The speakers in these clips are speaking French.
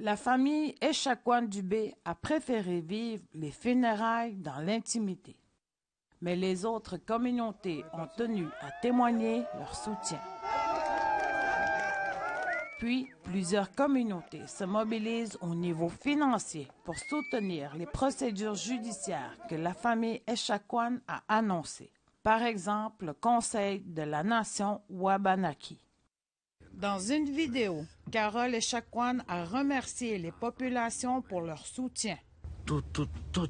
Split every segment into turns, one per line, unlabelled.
La famille Echaquan-Dubé a préféré vivre les funérailles dans l'intimité. Mais les autres communautés ont tenu à témoigner leur soutien. Puis, plusieurs communautés se mobilisent au niveau financier pour soutenir les procédures judiciaires que la famille Echaquan a annoncées. Par exemple, le Conseil de la Nation Wabanaki. Dans une vidéo, Carole Echaquan a remercié les populations pour leur soutien.
Tout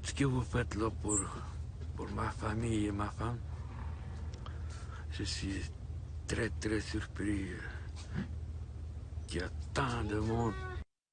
ce que vous faites là pour ma famille et ma femme, je suis très surpris qu'il y a tant de monde.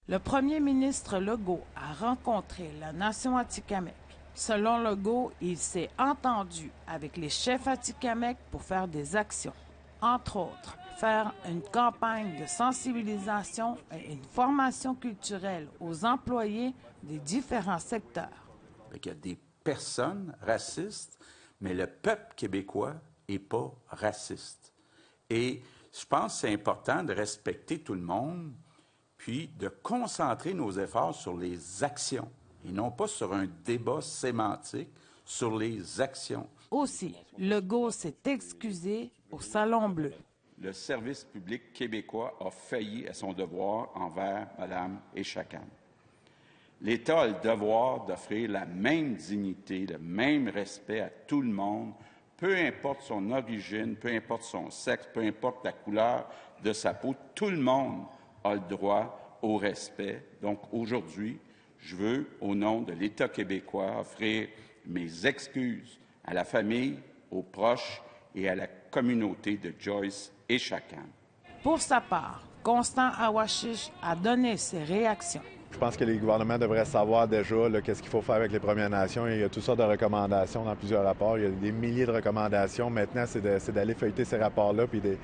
Le premier ministre Legault a rencontré la nation Atikamekw. Selon Legault, il s'est entendu avec les chefs Atikamekw pour faire des actions. Entre autres, faire une campagne de sensibilisation et une formation culturelle aux employés des différents secteurs.
Il y a des personnes racistes, mais le peuple québécois n'est pas raciste. Et je pense que c'est important de respecter tout le monde, puis de concentrer nos efforts sur les actions, et non pas sur un débat sémantique sur les actions.
Aussi, Legault s'est excusé au Salon Bleu.
Le service public québécois a failli à son devoir envers Mme Echaquan. L'État a le devoir d'offrir la même dignité, le même respect à tout le monde, peu importe son origine, peu importe son sexe, peu importe la couleur de sa peau. Tout le monde a le droit au respect. Donc aujourd'hui, je veux, au nom de l'État québécois, offrir mes excuses à la famille, aux proches et à la communauté de Joyce Echaquan.
Pour sa part, Constant Awashish a donné ses réactions.
Je pense que les gouvernements devraient savoir déjà qu'est-ce qu'il faut faire avec les Premières Nations. Il y a toutes sortes de recommandations dans plusieurs rapports. Il y a des milliers de recommandations. Maintenant, c'est d'aller feuilleter ces rapports-là puis de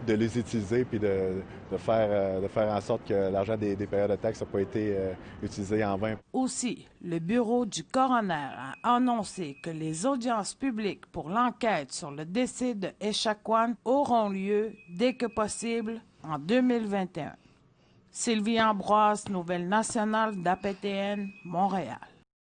les utiliser puis de faire en sorte que l'argent des payeurs de taxes n'a pas été utilisé en vain.
Aussi, le bureau du coroner a annoncé que les audiences publiques pour l'enquête sur le décès de Echaquan auront lieu dès que possible en 2021. Sylvie Ambroise, Nouvelle nationale d'APTN, Montréal.